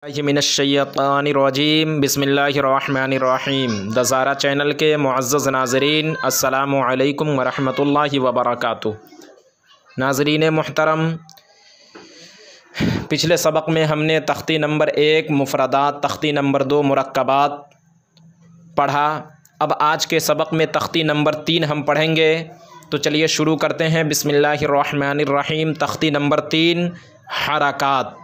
मिनश्शैतानिर्रजीम बिस्मिल्लाहिर्रहमानिर्रहीम। दज़ारा चैनल के मुअज़्ज़ज़ नाज़रीन, अस्सलामु अलैकुम वरहमतुल्लाहि वबरकातुहू। नाज़रीन मोहतरम, पिछले सबक में हमने तख्ती नंबर 1 मुफ़रदात, तख्ती नंबर 2 मुरक्कबात पढ़ा। अब आज के सबक में तख्ती नंबर 3 हम पढ़ेंगे। तो चलिए शुरू करते हैं। बिस्मिल्लाहिर्रहमानिर्रहीम। तख्ती नंबर 3 हरकात।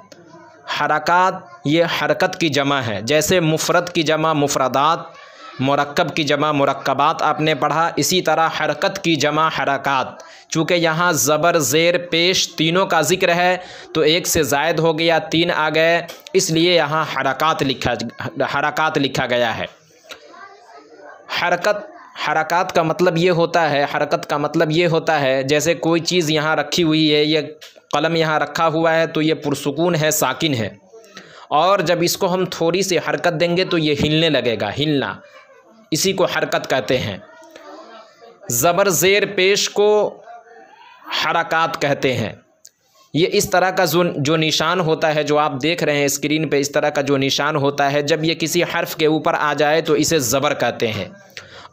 हरकात ये हरकत की जमा है। जैसे मुफ़रद की जमा मुफ़रदात, मुरक्कब की जमा मुरक्कबात आपने पढ़ा, इसी तरह हरकत की जमा हरकात। चूँकि यहाँ ज़बर ज़ेर पेश तीनों का ज़िक्र है तो एक से ज़ायद हो गया, 3 आ गए, इसलिए यहाँ हरकात लिखा गया है। हरकत का मतलब ये होता है, हरकत का मतलब ये होता है जैसे कोई चीज़ यहाँ रखी हुई है, ये कलम यहाँ रखा हुआ है तो ये पुरसुकून है, साकिन है, और जब इसको हम थोड़ी सी हरकत देंगे तो ये हिलने लगेगा, हिलना, इसी को हरकत कहते हैं। ज़बर ज़ेर पेश को हरकात कहते हैं। ये इस तरह का जो निशान होता है, जो आप देख रहे हैं स्क्रीन पे, इस तरह का जो निशान होता है, जब ये किसी हर्फ के ऊपर आ जाए तो इसे ज़बर कहते हैं,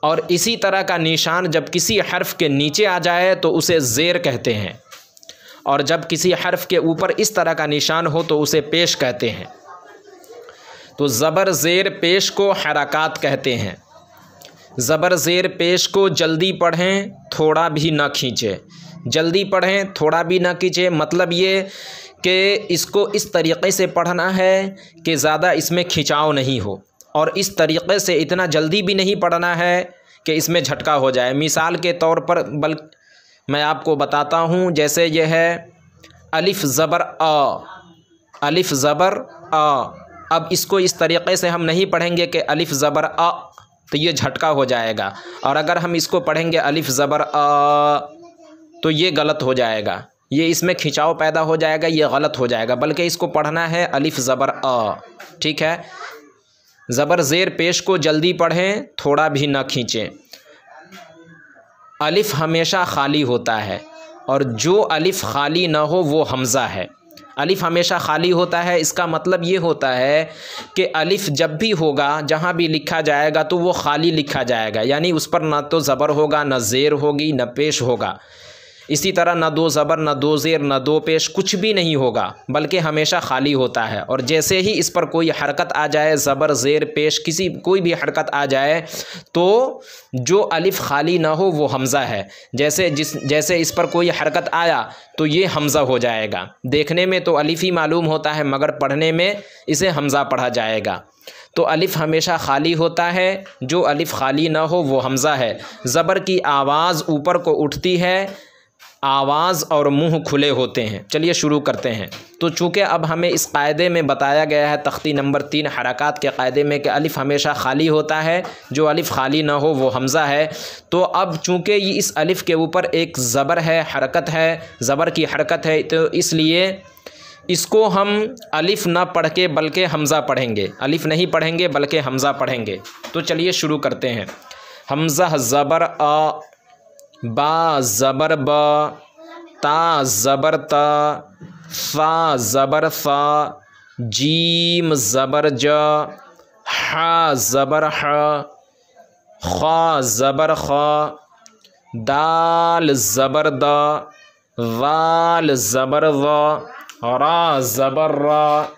और इसी तरह का निशान जब किसी हर्फ के नीचे आ जाए तो उसे ज़ेर कहते हैं, और जब किसी हर्फ के ऊपर इस तरह का निशान हो तो उसे पेश कहते हैं। तो ज़बर ज़ेर पेश को हरकात कहते हैं। ज़बर ज़ेर पेश को जल्दी पढ़ें, थोड़ा भी ना खींचें। जल्दी पढ़ें, थोड़ा भी ना खींचें, मतलब ये कि इसको इस तरीक़े से पढ़ना है कि ज़्यादा इसमें खिंचाव नहीं हो, और इस तरीक़े से इतना जल्दी भी नहीं पढ़ना है कि इसमें झटका हो जाए। मिसाल के तौर पर मैं आपको बताता हूँ, जैसे यह है अलिफ़ ज़बर आ, अलिफ़ ज़बर आ। अब इसको इस तरीक़े से हम नहीं पढ़ेंगे कि अलिफ़ ज़बर आ, तो ये झटका हो जाएगा, और अगर हम इसको पढ़ेंगे अलिफ़ ज़बर आ तो ये गलत हो जाएगा, ये इसमें खिंचाव पैदा हो जाएगा, ये गलत हो जाएगा। बल्कि इसको पढ़ना है अलिफ़ ज़बर आ, ठीक है। ज़बर ज़ेर पेश को जल्दी पढ़ें, थोड़ा भी ना खींचें। अलिफ़ हमेशा खाली होता है, और जो अलिफ़ खाली ना हो वो हमज़ा है। अलिफ़ हमेशा खाली होता है, इसका मतलब ये होता है कि अलिफ़ जब भी होगा, जहाँ भी लिखा जाएगा तो वो खाली लिखा जाएगा, यानी उस पर ना तो ज़बर होगा, ना ज़ेर होगी, ना पेश होगा। इसी तरह ना दो ज़बर, ना दो ज़ेर, ना दो पेश, कुछ भी नहीं होगा, बल्कि हमेशा खाली होता है। और जैसे ही इस पर कोई हरकत आ जाए, ज़बर ज़ेर पेश कोई भी हरकत आ जाए, तो जो अलिफ़ खाली ना हो वो हमज़ा है। जैसे इस पर कोई हरकत आया तो ये हमज़ा हो जाएगा। देखने में तो अलिफ़ ही मालूम होता है, मगर पढ़ने में इसे हमज़ा पढ़ा जाएगा। तो अलिफ़ हमेशा खाली होता है, जो अलिफ़ खाली ना हो वो हमज़ा है। ज़बर की आवाज़ ऊपर को उठती है, आवाज़ और मुंह खुले होते हैं। चलिए शुरू करते हैं। तो चूँकि अब हमें इस कायदे में बताया गया है, तख्ती नंबर 3 हरकात के कायदे में, कि अलिफ़ हमेशा खाली होता है, जो अलिफ़ खाली ना हो वो हमज़ा है। तो अब चूँकि ये इस अलिफ़ के ऊपर एक ज़बर है, हरकत है, ज़बर की हरकत है, तो इसलिए इसको हम अलिफ़ ना पढ़ के बल्कि हमज़ा पढ़ेंगे। अलिफ़ नहीं पढ़ेंगे बल्कि हमज़ा पढ़ेंगे। तो चलिए शुरू करते हैं। हमज़ा ज़बर आ, बा ज़बर बा, ता ज़बर ता, फ़ा ज़बर फ़ा, जीम ज़बर जा, हा ज़बर हा, ख़ा ज़बर ख़ा, दाल ज़बर दा, वाल ज़बर वा, रा ज़बर रा,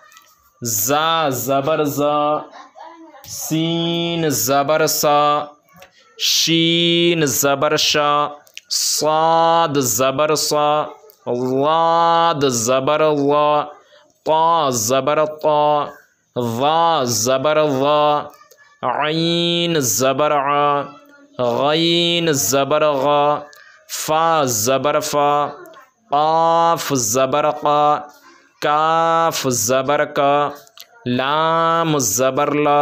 ज़ा ज़बर ज़ा, सीन ज़बर सा, शीन ज़बर शा, साद ज़बर सा, वाद ज़बर वा, ता ज़बर ता, वा ज़बर वा, आइन ज़बर आ, गैन ज़बर गा, फ़ा ज़बर फ़ा, क़ाफ़ ज़बर क़ा, काफ़ ज़बर का, लाम ज़बर ला,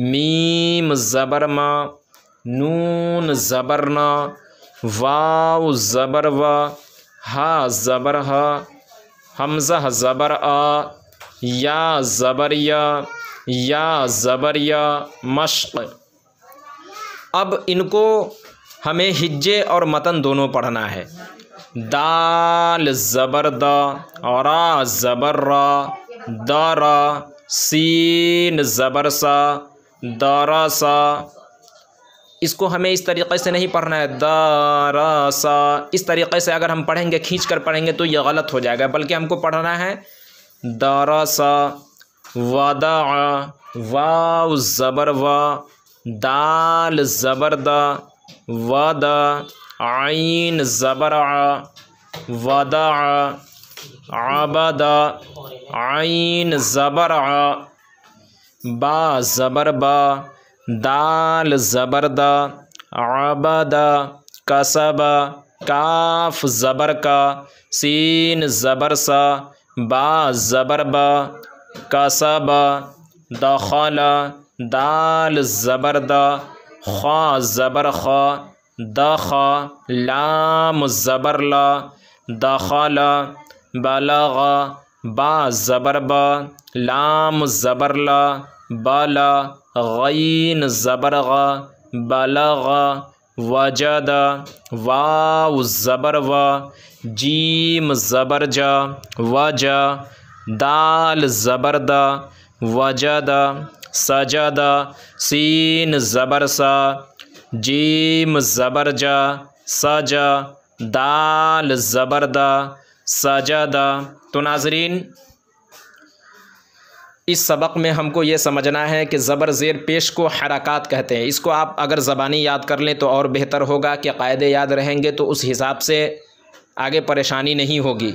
मीम ज़बर मा, नून ज़बर ना, वाव ज़बर वा, हा ज़बर हा, हमज़ा ज़बर आ, या ज़बर या ज़बर या, मश्क़। अब इनको हमें हिज्जे और मतन दोनों पढ़ना है। दाल ज़बर दा, रा ज़बर रा, दारा, सीन ज़बर सा, दरसा। इसको हमें इस तरीक़े से नहीं पढ़ना है, दरसा। इस तरीक़े से अगर हम पढ़ेंगे, खींच कर पढ़ेंगे तो ये गलत हो जाएगा, बल्कि हमको पढ़ना है दरसा। वदा, वाव ज़बर वा, दाल ज़बर दा, वदा। आइन ज़बर आ, वदा। आबदा, आइन ज़बर आ। बा ज़बर बा, दाल ज़बर दा, आबदा। कसबा, काफ ज़बर का, सीन ज़बर सा, बा ज़बर बा, कसबा। दखला, दाल ज़बर दा, खा ज़बर खा, दखा। लाम ज़बर ला, दखला। बलगा, बा ज़बर बा, लाम ज़बर ला, बला। गईन ज़बर गा, बलगा। वजदा, वाव ज़बर वा, जीम ज़बर जा, वजा। दाल ज़बर दा, वजदा। सजदा, सीन ज़बर सा, जीम ज़बर जा, सजा। दाल ज़बर दा, सजदा। तो नाज़रीन, इस सबक में हमको ये समझना है कि ज़बर ज़ेर पेश को हरकात कहते हैं। इसको आप अगर ज़बानी याद कर लें तो और बेहतर होगा कि क़ायदे याद रहेंगे तो उस हिसाब से आगे परेशानी नहीं होगी,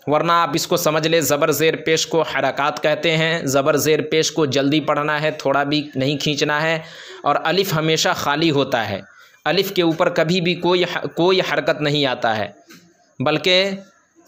वरना आप इसको समझ लें ज़बर ज़ेर पेश को हरकात कहते हैं। ज़बर ज़ेर पेश को जल्दी पढ़ना है, थोड़ा भी नहीं खींचना है। और अलिफ़ हमेशा खाली होता है, अलिफ़ के ऊपर कभी भी कोई हरकत नहीं आता है, बल्कि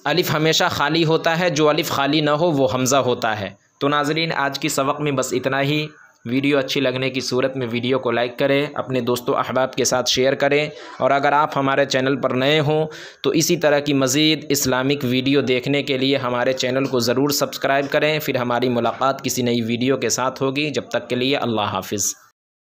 अलिफ़ हमेशा खाली होता है। जो अलिफ़ खाली ना हो वो हमज़ा होता है। तो नाज़रीन, आज की सबक में बस इतना ही। वीडियो अच्छी लगने की सूरत में वीडियो को लाइक करें, अपने दोस्तों अहबाब के साथ शेयर करें। और अगर आप हमारे चैनल पर नए हों तो इसी तरह की मज़ीद इस्लामिक वीडियो देखने के लिए हमारे चैनल को ज़रूर सब्सक्राइब करें। फिर हमारी मुलाकात किसी नई वीडियो के साथ होगी। जब तक के लिए अल्लाह हाफ़िज़।